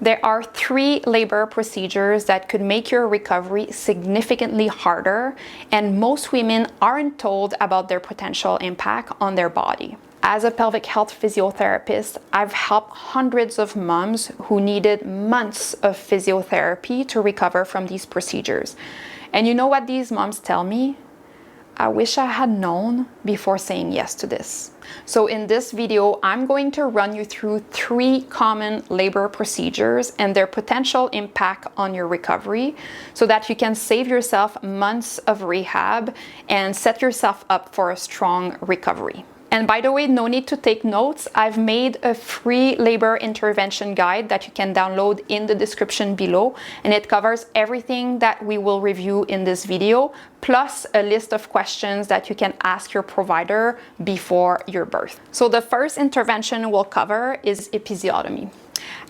There are 3 labor procedures that could make your recovery significantly harder, and most women aren't told about their potential impact on their body. As a pelvic health physiotherapist, I've helped hundreds of moms who needed months of physiotherapy to recover from these procedures. And you know what these moms tell me? I wish I had known before saying yes to this. So in this video, I'm going to run you through 3 common labor procedures and their potential impact on your recovery so that you can save yourself months of rehab and set yourself up for a strong recovery. And by the way, no need to take notes. I've made a free labor intervention guide that you can download in the description below, and it covers everything that we will review in this video, plus a list of questions that you can ask your provider before your birth. So the first intervention we'll cover is episiotomy.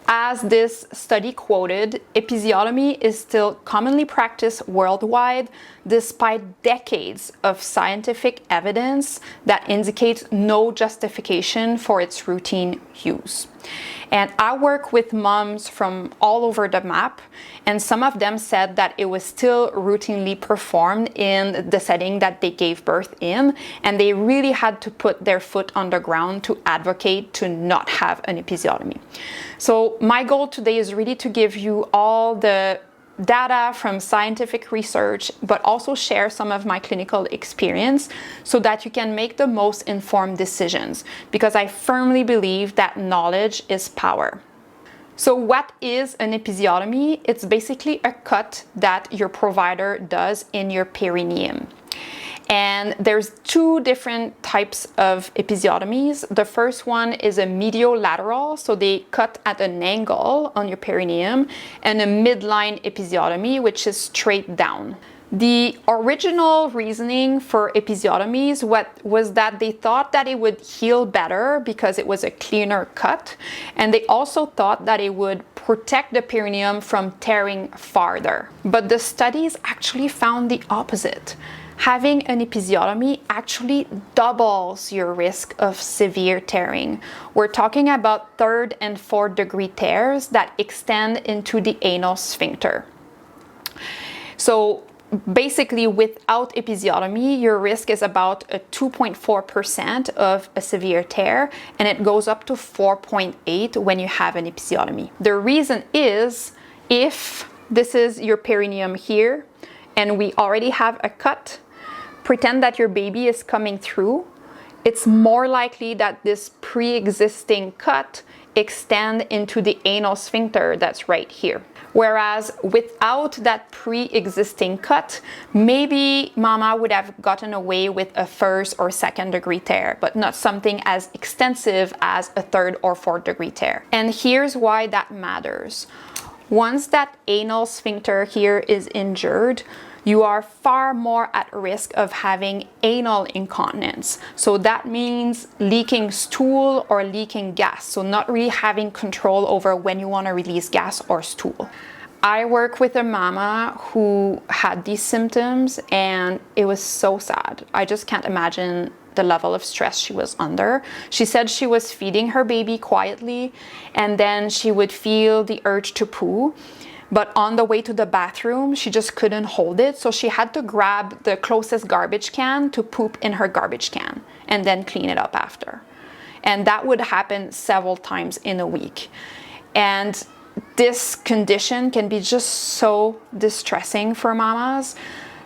As this study quoted, episiotomy is still commonly practiced worldwide despite decades of scientific evidence that indicates no justification for its routine use. And I work with moms from all over the map, and some of them said that it was still routinely performed in the setting that they gave birth in, and they really had to put their foot on the ground to advocate to not have an episiotomy. So my goal today is really to give you all the data from scientific research, but also share some of my clinical experience so that you can make the most informed decisions, because I firmly believe that knowledge is power. So what is an episiotomy? It's basically a cut that your provider does in your perineum. And there's 2 different types of episiotomies. The first one is a mediolateral, so they cut at an angle on your perineum, and a midline episiotomy, which is straight down. The original reasoning for episiotomies was that they thought that it would heal better because it was a cleaner cut, and they also thought that it would protect the perineum from tearing farther. But the studies actually found the opposite. Having an episiotomy actually doubles your risk of severe tearing. We're talking about 3rd and 4th degree tears that extend into the anal sphincter. So basically, without episiotomy, your risk is about a 2.4% of a severe tear, and it goes up to 4.8 when you have an episiotomy. The reason is, if this is your perineum here, and we already have a cut, pretend that your baby is coming through, it's more likely that this pre-existing cut extend into the anal sphincter that's right here. Whereas without that pre-existing cut, maybe mama would have gotten away with a 1st or 2nd degree tear, but not something as extensive as a 3rd or 4th degree tear. And here's why that matters. Once that anal sphincter here is injured, you are far more at risk of having anal incontinence. So that means leaking stool or leaking gas. So not really having control over when you want to release gas or stool. I work with a mama who had these symptoms, and it was so sad. I just can't imagine the level of stress she was under. She said she was feeding her baby quietly, and then she would feel the urge to poo. But on the way to the bathroom, she just couldn't hold it. So she had to grab the closest garbage can to poop in her garbage can and then clean it up after. And that would happen several times in a week. And this condition can be just so distressing for mamas.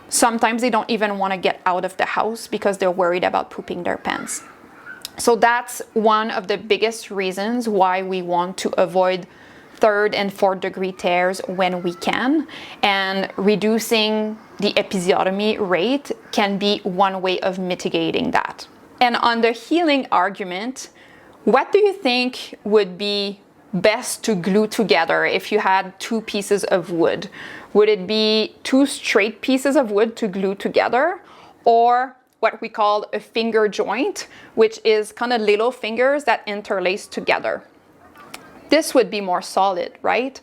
Sometimes they don't even want to get out of the house because they're worried about pooping their pants. So that's one of the biggest reasons why we want to avoid 3rd and 4th degree tears when we can, and reducing the episiotomy rate can be one way of mitigating that. And on the healing argument, what do you think would be best to glue together if you had 2 pieces of wood? Would it be 2 straight pieces of wood to glue together, or what we call a finger joint, which is kind of little fingers that interlace together? This would be more solid, right?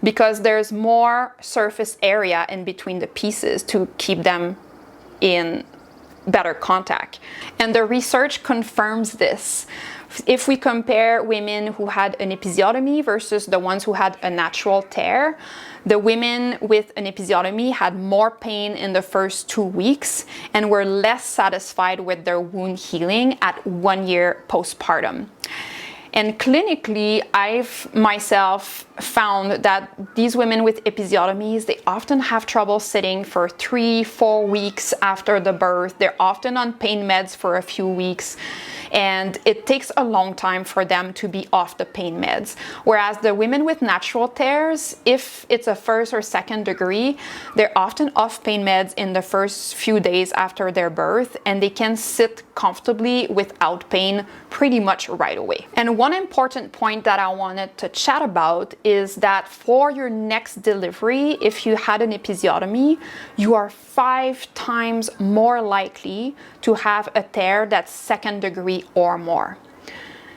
Because there's more surface area in between the pieces to keep them in better contact. And the research confirms this. If we compare women who had an episiotomy versus the ones who had a natural tear, the women with an episiotomy had more pain in the first 2 weeks and were less satisfied with their wound healing at 1 year postpartum. And clinically, I've myself found that these women with episiotomies, they often have trouble sitting for 3-4 weeks after the birth. They're often on pain meds for a few weeks, and it takes a long time for them to be off the pain meds. Whereas the women with natural tears, if it's a first or second degree, they're often off pain meds in the first few days after their birth, and they can sit comfortably without pain pretty much right away. And one important point that I wanted to chat about is that for your next delivery, if you had an episiotomy, you are 5 times more likely to have a tear that's second degree or more.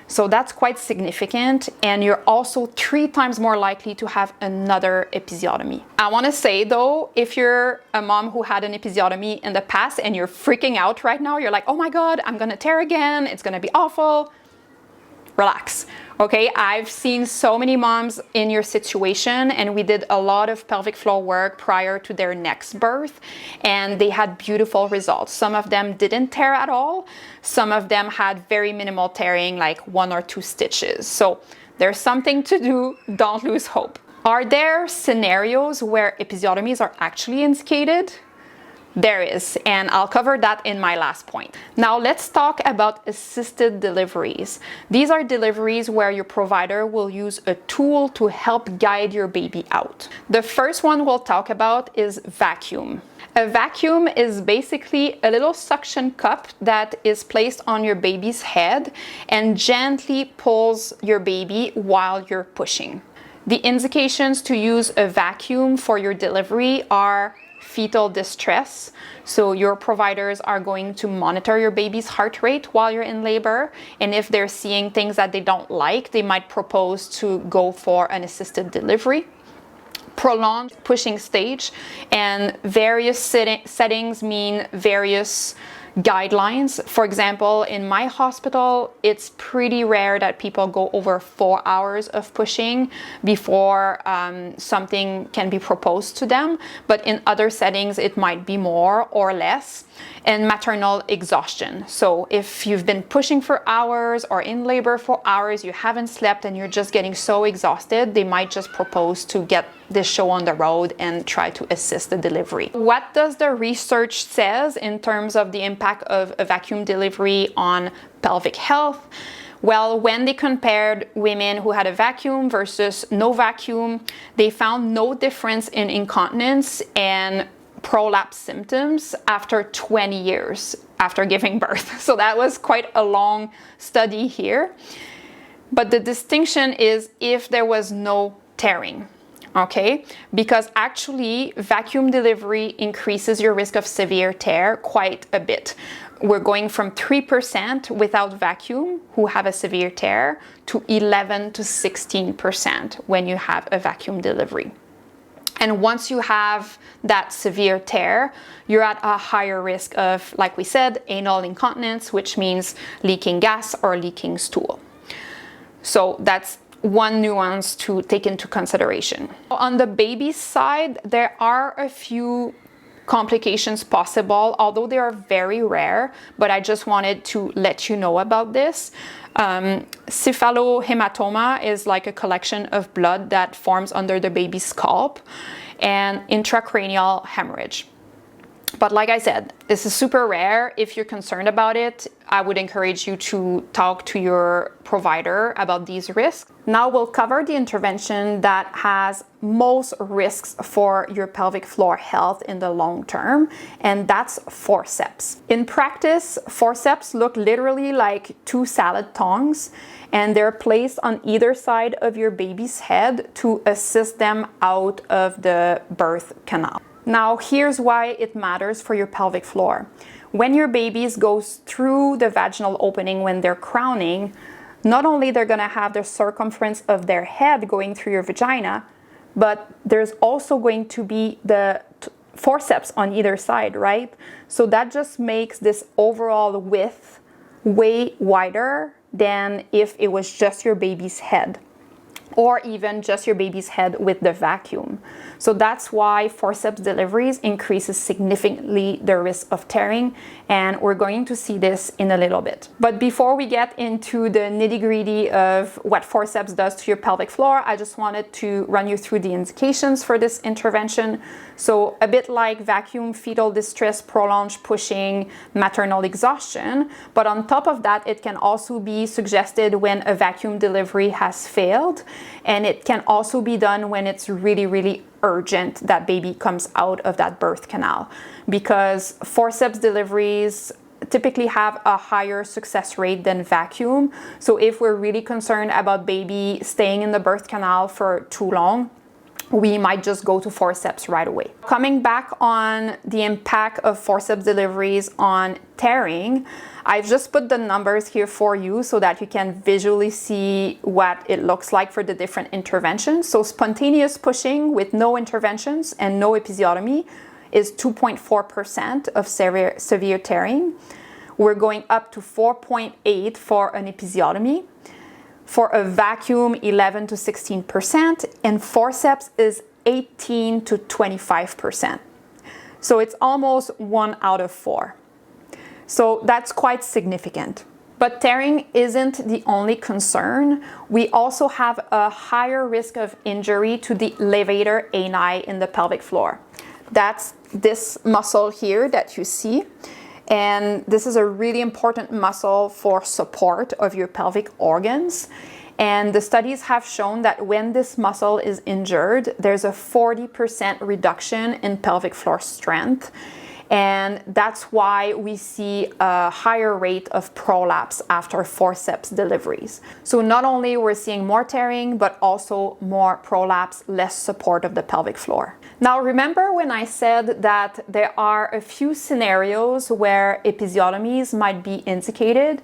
So that's quite significant, and you're also 3 times more likely to have another episiotomy. I want to say though, if you're a mom who had an episiotomy in the past and you're freaking out right now, you're like, oh my God, I'm gonna tear again, it's gonna be awful. Relax, okay? I've seen so many moms in your situation, and we did a lot of pelvic floor work prior to their next birth, and they had beautiful results. Some of them didn't tear at all. Some of them had very minimal tearing, like 1 or 2 stitches. So there's something to do. Don't lose hope. Are there scenarios where episiotomies are actually indicated? There is, and I'll cover that in my last point. Now let's talk about assisted deliveries. These are deliveries where your provider will use a tool to help guide your baby out. The first one we'll talk about is vacuum. A vacuum is basically a little suction cup that is placed on your baby's head and gently pulls your baby while you're pushing. The indications to use a vacuum for your delivery are fetal distress. So your providers are going to monitor your baby's heart rate while you're in labor, and if they're seeing things that they don't like, they might propose to go for an assisted delivery. Prolonged pushing stage, and various settings mean various guidelines. For example, in my hospital, it's pretty rare that people go over 4 hours of pushing before something can be proposed to them. But in other settings, it might be more or less. And maternal exhaustion. So if you've been pushing for hours or in labor for hours, you haven't slept and you're just getting so exhausted, they might just propose to get this show on the road and try to assist the delivery. What does the research says in terms of the impact of a vacuum delivery on pelvic health? Well, when they compared women who had a vacuum versus no vacuum, they found no difference in incontinence and prolapse symptoms after 20 years after giving birth. So that was quite a long study here. But the distinction is if there was no tearing. Okay, because actually vacuum delivery increases your risk of severe tear quite a bit. We're going from 3% without vacuum who have a severe tear to 11 to 16% when you have a vacuum delivery. And once you have that severe tear, you're at a higher risk of, like we said, anal incontinence, which means leaking gas or leaking stool. So that's one nuance to take into consideration. On the baby's side, there are a few complications possible, although they are very rare, but I just wanted to let you know about this. Cephalohematoma is like a collection of blood that forms under the baby's scalp, and intracranial hemorrhage. But like I said, this is super rare. If you're concerned about it, I would encourage you to talk to your provider about these risks. Now we'll cover the intervention that has most risks for your pelvic floor health in the long term, and that's forceps. In practice, forceps look literally like 2 salad tongs, and they're placed on either side of your baby's head to assist them out of the birth canal. Now, here's why it matters for your pelvic floor. When your babies goes through the vaginal opening when they're crowning, not only they're gonna have the circumference of their head going through your vagina, but there's also going to be the forceps on either side, right? So that just makes this overall width way wider than if it was just your baby's head, or even just your baby's head with the vacuum. So that's why forceps deliveries increases significantly the risk of tearing, and we're going to see this in a little bit. But before we get into the nitty-gritty of what forceps does to your pelvic floor, I just wanted to run you through the indications for this intervention. So a bit like vacuum, fetal distress, prolonged pushing, maternal exhaustion, but on top of that, it can also be suggested when a vacuum delivery has failed, and it can also be done when it's really urgent that baby comes out of that birth canal, because forceps deliveries typically have a higher success rate than vacuum. So if we're really concerned about baby staying in the birth canal for too long, we might just go to forceps right away. Coming back on the impact of forceps deliveries on tearing, I've just put the numbers here for you so that you can visually see what it looks like for the different interventions. So spontaneous pushing with no interventions and no episiotomy is 2.4% of severe tearing. We're going up to 4.8 for an episiotomy. For a vacuum, 11 to 16%, and forceps is 18 to 25%. So it's almost 1 out of 4. So that's quite significant. But tearing isn't the only concern. We also have a higher risk of injury to the levator ani in the pelvic floor. That's this muscle here that you see. And this is a really important muscle for support of your pelvic organs. And the studies have shown that when this muscle is injured, there's a 40% reduction in pelvic floor strength. And that's why we see a higher rate of prolapse after forceps deliveries. So not only we're seeing more tearing, but also more prolapse, less support of the pelvic floor. Now, remember when I said that there are a few scenarios where episiotomies might be indicated?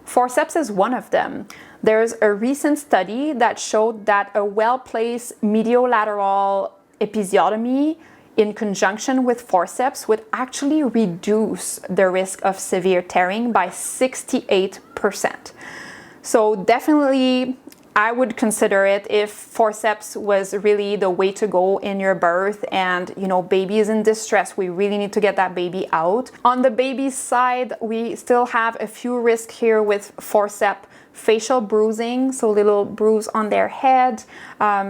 Forceps is one of them. There's a recent study that showed that a well-placed mediolateral episiotomy in conjunction with forceps would actually reduce the risk of severe tearing by 68%. So definitely, I would consider it if forceps was really the way to go in your birth and, baby is in distress, we really need to get that baby out. On the baby's side, we still have a few risks here with forceps. Facial bruising, so little bruise on their head,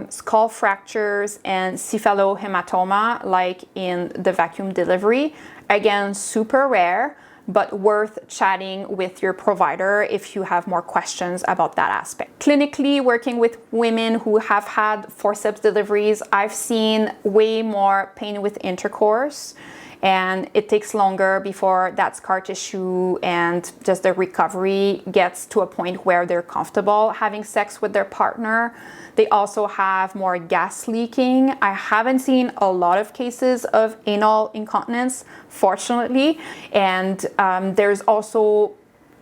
skull fractures, and cephalohematoma like in the vacuum delivery. Again, super rare, but worth chatting with your provider if you have more questions about that aspect. Clinically, working with women who have had forceps deliveries, I've seen way more pain with intercourse, and it takes longer before that scar tissue and just the recovery gets to a point where they're comfortable having sex with their partner. They also have more gas leaking. I haven't seen a lot of cases of anal incontinence, fortunately, and there's also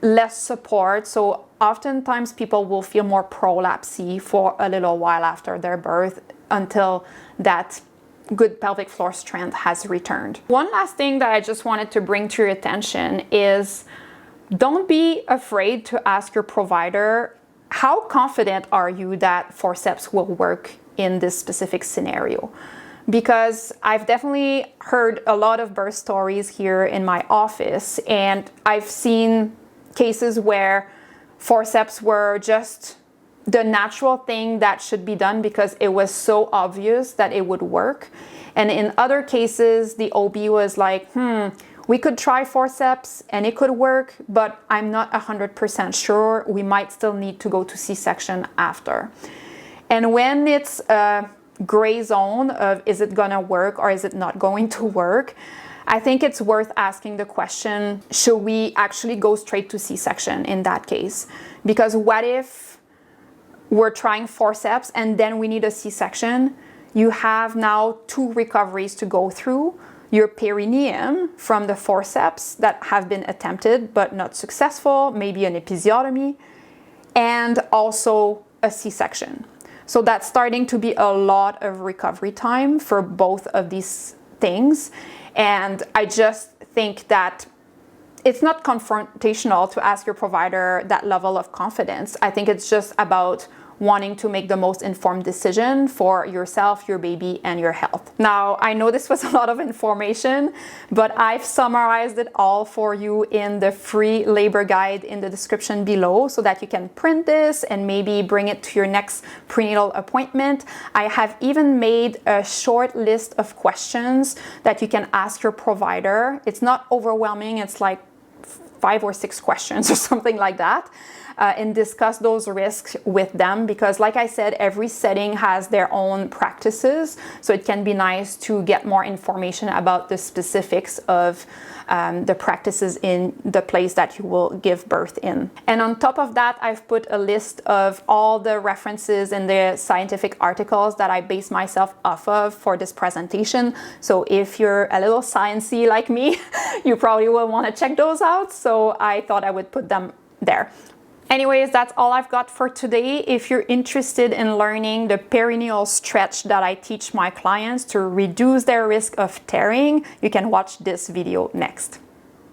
less support. So oftentimes people will feel more prolapsy for a little while after their birth until that good pelvic floor strength has returned. One last thing that I just wanted to bring to your attention is don't be afraid to ask your provider, how confident are you that forceps will work in this specific scenario? Because I've definitely heard a lot of birth stories here in my office, and I've seen cases where forceps were just the natural thing that should be done because it was so obvious that it would work. And in other cases, the OB was like, we could try forceps and it could work, but I'm not 100% sure. We might still need to go to C-section after. And when it's a gray zone of is it gonna work or is it not going to work, I think it's worth asking the question, should we actually go straight to C-section in that case? Because what if we're trying forceps and then we need a C-section? You have now 2 recoveries to go through. Your perineum from the forceps that have been attempted but not successful, maybe an episiotomy, and also a C-section. So that's starting to be a lot of recovery time for both of these things. And I just think that it's not confrontational to ask your provider that level of confidence. I think it's just about wanting to make the most informed decision for yourself, your baby, and your health. Now, I know this was a lot of information, but I've summarized it all for you in the free labor guide in the description below so that you can print this and maybe bring it to your next prenatal appointment. I have even made a short list of questions that you can ask your provider. It's not overwhelming, it's like 5 or 6 questions or something like that. And discuss those risks with them, because like I said, every setting has their own practices, so it can be nice to get more information about the specifics of the practices in the place that you will give birth in. And on top of that, I've put a list of all the references and the scientific articles that I base myself off of for this presentation. So if you're a little sciencey like me, you probably will want to check those out, so I thought I would put them there. Anyways, that's all I've got for today. If you're interested in learning the perineal stretch that I teach my clients to reduce their risk of tearing, you can watch this video next.